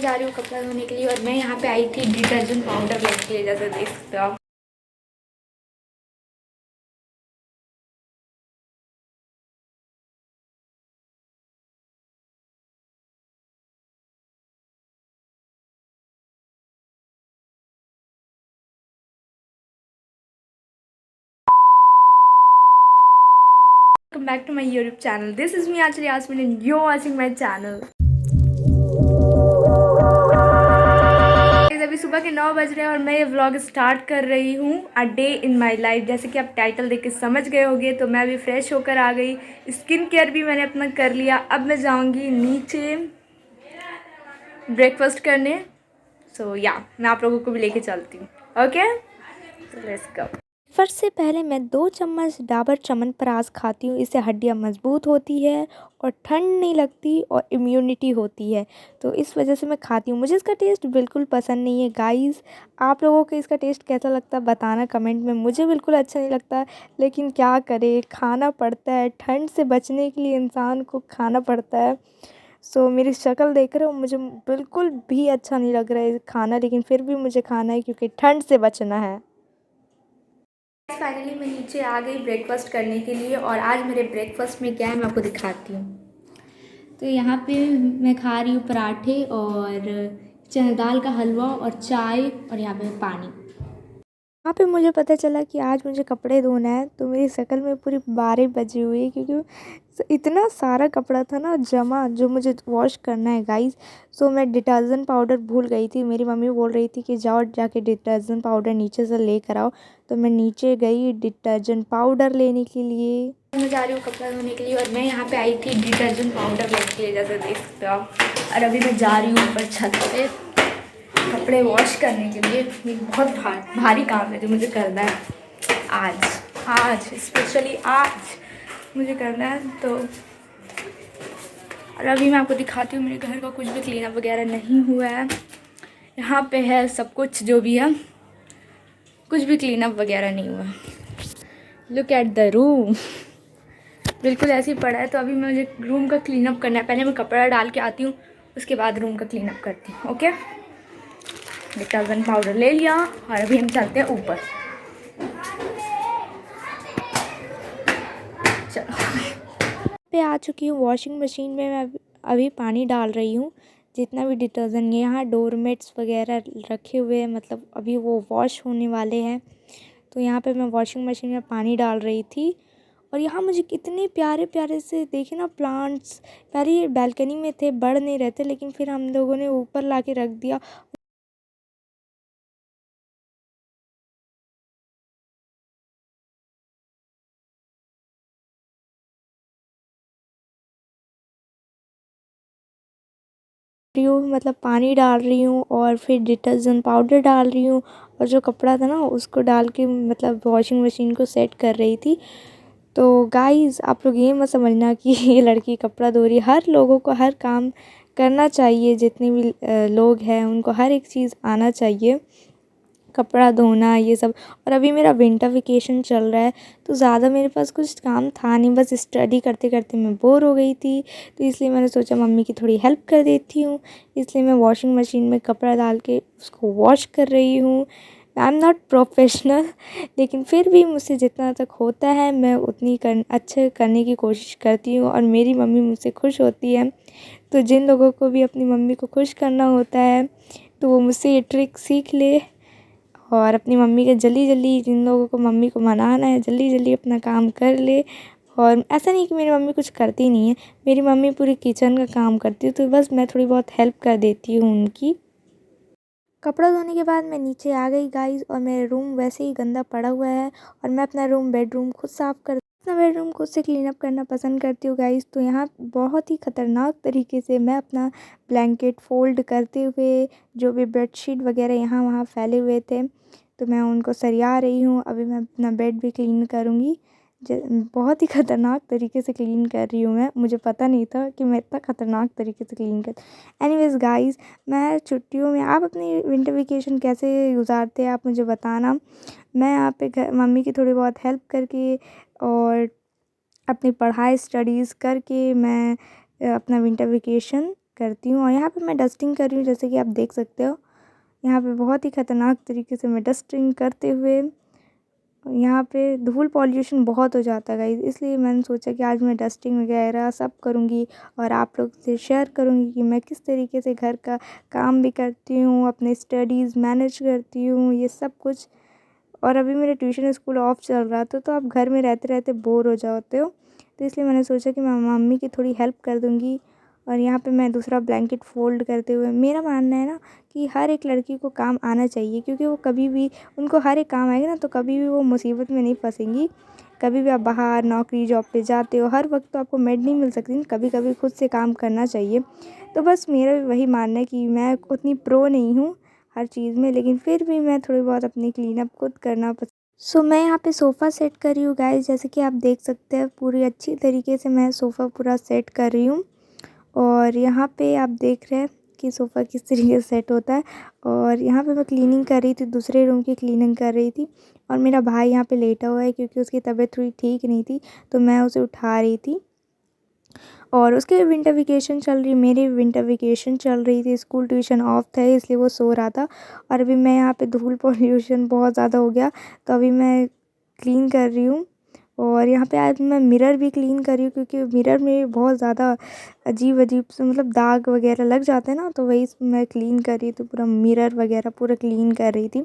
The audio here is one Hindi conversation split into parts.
जा रही हूँ कपड़ा धोने के लिए और मैं यहाँ पे आई थी डिटर्जेंट पाउडर लेने के लिए, जैसे देख सकते हो आप। Welcome back to my YouTube channel. This is me Anchal Yasmin and you watching my channel. अभी सुबह के 9 बज रहे हैं और मैं ये व्लॉग स्टार्ट कर रही हूँ a day in my life. जैसे कि आप टाइटल देख के समझ गए होंगे, तो मैं अभी फ्रेश होकर आ गई, स्किन केयर भी मैंने अपना कर लिया। अब मैं जाऊँगी नीचे ब्रेकफास्ट करने। सो या मैं आप लोगों को भी लेके चलती हूँ। Okay, let's go. ब्रेकफास्ट से पहले मैं 2 चम्मच डाबर च्यवनप्राश खाती हूँ। इससे हड्डियाँ मजबूत होती है और ठंड नहीं लगती और इम्यूनिटी होती है, तो इस वजह से मैं खाती हूँ। मुझे इसका टेस्ट बिल्कुल पसंद नहीं है गाइस। आप लोगों को इसका टेस्ट कैसा लगता है बताना कमेंट में। मुझे बिल्कुल अच्छा नहीं लगता, लेकिन क्या करें, खाना पड़ता है। ठंड से बचने के लिए इंसान को खाना पड़ता है। सो मेरी शक्ल देख रहे हो, मुझे बिल्कुल भी अच्छा नहीं लग रहा है खाना, लेकिन फिर भी मुझे खाना है क्योंकि ठंड से बचना है। फाइनली मैं नीचे आ गई ब्रेकफास्ट करने के लिए और आज मेरे ब्रेकफास्ट में क्या है मैं आपको दिखाती हूँ। तो यहाँ पे मैं खा रही हूँ पराठे और चना दाल का हलवा और चाय और यहाँ पे पानी। वहाँ पे मुझे पता चला कि आज मुझे कपड़े धोना है, तो मेरी शक्ल में पूरी 12 बजी हुई है क्योंकि इतना सारा कपड़ा था ना जमा, जो मुझे वॉश करना है गाइस। सो मैं डिटर्जेंट पाउडर भूल गई थी। मेरी मम्मी बोल रही थी कि जाओ जाके डिटर्जेंट पाउडर नीचे से लेकर आओ, तो मैं नीचे गई डिटर्जेंट पाउडर लेने के लिए। मैं जा रही हूँ कपड़ा धोने के लिए और मैं यहाँ पे आई थी डिटर्जेंट पाउडर लेने के लिए, जैसे देख सकते हो आप। और अभी मैं जा रही हूँ ऊपर छत पे कपड़े वॉश करने के लिए। ये बहुत भारी काम है जो मुझे करना है आज स्पेशली आज मुझे करना है। तो और अभी मैं आपको दिखाती हूँ, मेरे घर का कुछ भी क्लीनअप वगैरह नहीं हुआ है। यहाँ पे है सब कुछ जो भी है, कुछ भी क्लीनअप वगैरह नहीं हुआ। लुक एट द रूम, बिल्कुल ऐसे ही पड़ा है। तो अभी मुझे रूम का क्लीनअप करना है। पहले मैं कपड़ा डाल के आती हूँ, उसके बाद रूम का क्लीनअप करती हूँ। ओके, डिटर्जेंट पाउडर ले लिया और अभी हम चलते हैं ऊपर। चलो पे आ चुकी हूँ वॉशिंग मशीन में। मैं अभी पानी डाल रही हूँ। जितना भी डिटर्जेंट यहाँ डोरमेट्स वगैरह रखे हुए हैं, मतलब अभी वो वॉश होने वाले हैं, तो यहाँ पे मैं वॉशिंग मशीन में पानी डाल रही थी। और यहाँ मुझे कितने प्यारे प्यारे से देखे ना प्लांट्स, पहले बालकनी में थे, बढ़ नहीं रहे थे, लेकिन फिर हम लोगों ने ऊपर ला के रख दिया। मतलब पानी डाल रही हूँ और फिर डिटर्जेंट पाउडर डाल रही हूँ और जो कपड़ा था ना उसको डाल के मतलब वॉशिंग मशीन को सेट कर रही थी। तो गाइस आप लोग ये मत समझना कि ये लड़की कपड़ा धो रही है। हर लोगों को हर काम करना चाहिए, जितने भी लोग हैं उनको हर एक चीज़ आना चाहिए, कपड़ा धोना ये सब। और अभी मेरा विंटर वेकेशन चल रहा है, तो ज़्यादा मेरे पास कुछ काम था नहीं, बस स्टडी करते करते मैं बोर हो गई थी, तो इसलिए मैंने सोचा मम्मी की थोड़ी हेल्प कर देती हूँ। इसलिए मैं वॉशिंग मशीन में कपड़ा डाल के उसको वॉश कर रही हूँ। आई एम नॉट प्रोफेशनल, लेकिन फिर भी मुझसे जितना तक होता है मैं उतनी अच्छे करने की कोशिश करती हूँ और मेरी मम्मी मुझसे खुश होती है। तो जिन लोगों को भी अपनी मम्मी को खुश करना होता है, तो वो मुझसे ये ट्रिक सीख ले और अपनी मम्मी के जल्दी जल्दी, जिन लोगों को मम्मी को मनाना है, जल्दी जल्दी अपना काम कर ले। और ऐसा नहीं कि मेरी मम्मी कुछ करती नहीं है, मेरी मम्मी पूरी किचन का काम करती है, तो बस मैं थोड़ी बहुत हेल्प कर देती हूँ उनकी। कपड़ा धोने के बाद मैं नीचे आ गई गाइस, और मेरा रूम वैसे ही गंदा पड़ा हुआ है और मैं अपना बेडरूम खुद साफ़ कर अपना बेडरूम खुद से क्लीन अप करना पसंद करती हूँ गाइस। तो यहाँ बहुत ही ख़तरनाक तरीके से मैं अपना ब्लैंकेट फोल्ड करते हुए, जो भी बेडशीट वगैरह यहाँ वहाँ फैले हुए थे, तो मैं उनको सरिया रही हूँ। अभी मैं अपना बेड भी क्लीन करूँगी। बहुत ही ख़तरनाक तरीके से क्लीन कर रही हूँ मैं, मुझे पता नहीं था कि मैं इतना ख़तरनाक तरीके से क्लीन कर। एनीवेज़ गाइस, मैं छुट्टियों में, आप अपनी विंटर वेकेशन कैसे गुजारते हैं आप मुझे बताना। मैं यहाँ पे मम्मी की थोड़ी बहुत हेल्प करके और अपनी पढ़ाई स्टडीज़ करके मैं अपना विंटर वेकेशन करती हूँ। और यहाँ पे मैं डस्टिंग कर रही हूँ, जैसे कि आप देख सकते हो। यहाँ पे बहुत ही ख़तरनाक तरीके से मैं डस्टिंग करते हुए, यहाँ पे धूल पॉल्यूशन बहुत हो जाता है गाइस, इसलिए मैंने सोचा कि आज मैं डस्टिंग वगैरह सब करूँगी और आप लोग से शेयर करूँगी कि मैं किस तरीके से घर का काम भी करती हूँ, अपने स्टडीज़ मैनेज करती हूँ, ये सब कुछ। और अभी मेरा ट्यूशन स्कूल ऑफ चल रहा था, तो आप घर में रहते रहते बोर हो जाते हो, तो इसलिए मैंने सोचा कि मैं मम्मी की थोड़ी हेल्प कर दूँगी। और यहाँ पे मैं दूसरा ब्लैंकेट फ़ोल्ड करते हुए, मेरा मानना है ना कि हर एक लड़की को काम आना चाहिए, क्योंकि वो कभी भी, उनको हर एक काम आएगा ना, तो कभी भी वो मुसीबत में नहीं फंसेंगी। कभी भी आप बाहर नौकरी जॉब पे जाते हो, हर वक्त तो आपको मेड नहीं मिल सकती, कभी कभी खुद से काम करना चाहिए। तो बस मेरा भी वही मानना है कि मैं उतनी प्रो नहीं हूँ हर चीज़ में, लेकिन फिर भी मैं थोड़ी बहुत अपनी क्लीन अप खुद करना सो मैं यहाँ पे सोफ़ा सेट कर रही हूँ गाइस, जैसे कि आप देख सकते हैं पूरी अच्छी तरीके से मैं सोफ़ा पूरा सेट कर रही हूँ। और यहाँ पे आप देख रहे हैं कि सोफ़ा किस तरीके से सेट होता है। और यहाँ पे मैं क्लीनिंग कर रही थी, दूसरे रूम की क्लीनिंग कर रही थी। और मेरा भाई यहाँ पे लेटा हुआ है क्योंकि उसकी तबीयत थोड़ी ठीक नहीं थी, तो मैं उसे उठा रही थी। और उसके विंटर वेकेशन चल रही, मेरी विंटर वेकेशन चल रही थी, स्कूल ट्यूशन ऑफ था इसलिए वो सो रहा था। और अभी मैं यहाँ पे धूल पॉल्यूशन बहुत ज़्यादा हो गया, तो अभी मैं क्लीन कर रही हूँ। और यहाँ पे आज मैं मिरर भी क्लीन कर रही हूँ, क्योंकि मिरर में बहुत ज़्यादा अजीब अजीब से मतलब दाग वगैरह लग जाते हैं ना, तो वही मैं क्लीन कर रही थी, पूरा मिरर वगैरह पूरा क्लीन कर रही थी।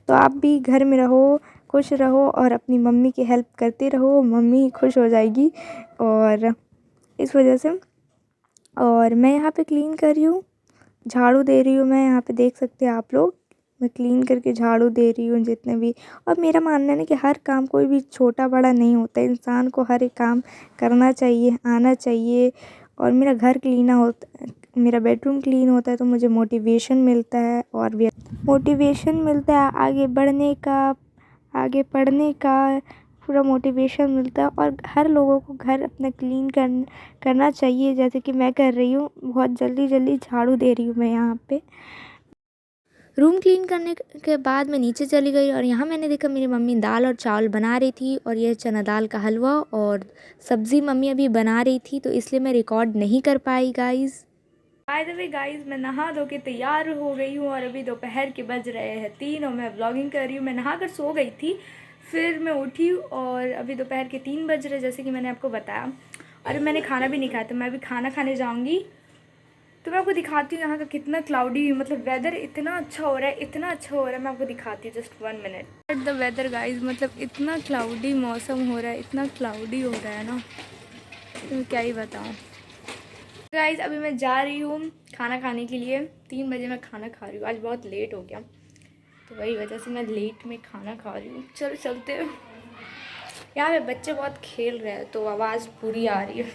तो आप भी घर में रहो, खुश रहो और अपनी मम्मी की हेल्प करते रहो, मम्मी खुश हो जाएगी। और इस वजह से, और मैं यहाँ पे क्लीन कर रही हूँ, झाड़ू दे रही हूँ। मैं यहाँ पे देख सकते हैं आप लोग, मैं क्लीन करके झाड़ू दे रही हूँ जितने भी। और मेरा मानना है ना कि हर काम कोई भी छोटा बड़ा नहीं होता है, इंसान को हर एक काम करना चाहिए, आना चाहिए। और मेरा घर क्लीन होता, मेरा बेडरूम क्लीन होता है, तो मुझे मोटिवेशन मिलता है, और भी मोटिवेशन मिलता है आगे बढ़ने का, आगे पढ़ने का पूरा मोटिवेशन मिलता है। और हर लोगों को घर अपना क्लीन करना चाहिए, जैसे कि मैं कर रही हूँ। बहुत जल्दी जल्दी झाड़ू दे रही हूँ मैं यहाँ पे। रूम क्लीन करने के बाद मैं नीचे चली गई, और यहाँ मैंने देखा मेरी मम्मी दाल और चावल बना रही थी, और यह चना दाल का हलवा और सब्ज़ी मम्मी अभी बना रही थी, तो इसलिए मैं रिकॉर्ड नहीं कर पाई guys. By the way guys, मैं नहा धो के तैयार हो गई हूँ, और अभी दोपहर के बज रहे हैं 3 और मैं व्लॉगिंग कर रही हूँ। मैं नहा कर सो गई थी, फिर मैं उठी और अभी दोपहर के 3 बज रहे, जैसे कि मैंने आपको बताया। और मैंने खाना भी नहीं खाया, तो मैं अभी खाना खाने जाऊँगी। तो मैं आपको दिखाती हूँ यहाँ का कितना क्लाउडी, मतलब वेदर इतना अच्छा हो रहा है, इतना अच्छा हो रहा है। मैं आपको दिखाती हूँ, just 1 minute. The weather guys, मतलब इतना क्लाउडी मौसम हो रहा है, इतना क्लाउडी हो रहा है ना, तो मैं क्या ही बताऊँ गाइज। अभी मैं जा रही हूँ खाना खाने के लिए। 3 बजे मैं खाना खा रही हूँ, आज बहुत लेट हो गया, तो वही वजह से मैं लेट में खाना खा रही हूँ। चलो चलते हैं। यहाँ पे बच्चे बहुत खेल रहे हैं, तो आवाज़ पूरी आ रही है,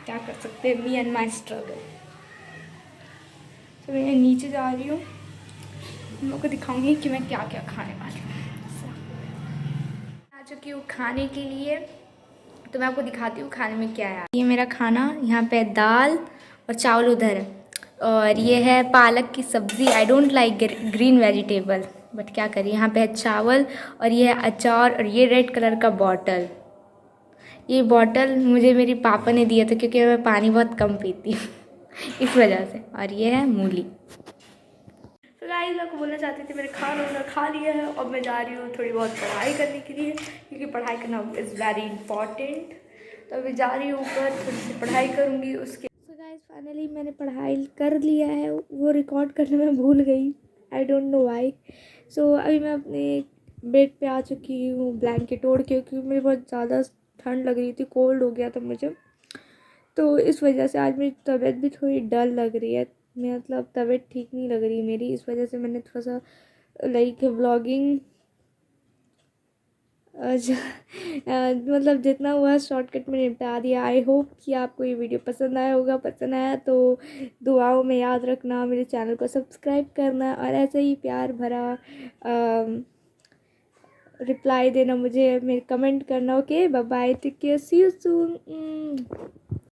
क्या कर सकते हैं, मी एंड माई स्ट्रगल। तो मैं नीचे जा रही हूँ, हम लोग को दिखाऊंगी कि मैं क्या क्या खाने वाली हूँ। आ चुकी हूँ खाने के लिए, तो मैं आपको दिखाती हूँ खाने में क्या है। ये मेरा खाना, यहाँ पे दाल और चावल उधर है, और ये है पालक की सब्ज़ी। I don't like green vegetable, but क्या करिए, यहाँ पे है चावल, और ये है अचार, और ये रेड कलर का बॉटल। ये बॉटल मुझे मेरी पापा ने दिया था, क्योंकि मैं पानी बहुत कम पीती हूँ इस वजह से। और ये है मूली। तो गाइस, मैं आपको बोलना चाहती थी, मैंने खाना खा लिया है, और मैं जा रही हूँ थोड़ी बहुत पढ़ाई करने के लिए, क्योंकि पढ़ाई करना इज़ वेरी इंपॉर्टेंट। तो अभी जा रही हूँ ऊपर, थोड़ी सी पढ़ाई करूँगी उसके। सो गाइस, फाइनली मैंने पढ़ाई कर लिया है, वो रिकॉर्ड करने में भूल गई, आई डोंट नो वाई। सो अभी मैं अपने बेड पे आ चुकी हूँ ब्लैंकेट ओढ़ के, क्योंकि मुझे बहुत ज़्यादा ठंड लग रही थी, कोल्ड हो गया था मुझे, तो इस वजह से आज मेरी तबीयत भी थोड़ी डल लग रही है, मतलब तबीयत ठीक नहीं लग रही मेरी। इस वजह से मैंने थोड़ा सा लाइक व्लॉगिंग मतलब जितना हुआ शॉर्टकट में निपटा दिया। आई होप कि आपको ये वीडियो पसंद आया होगा। पसंद आया तो दुआओं में याद रखना, मेरे चैनल को सब्सक्राइब करना, और ऐसे ही प्यार भरा रिप्लाई देना मुझे, मेरे कमेंट करना। Okay, bye bye, take care, see you soon.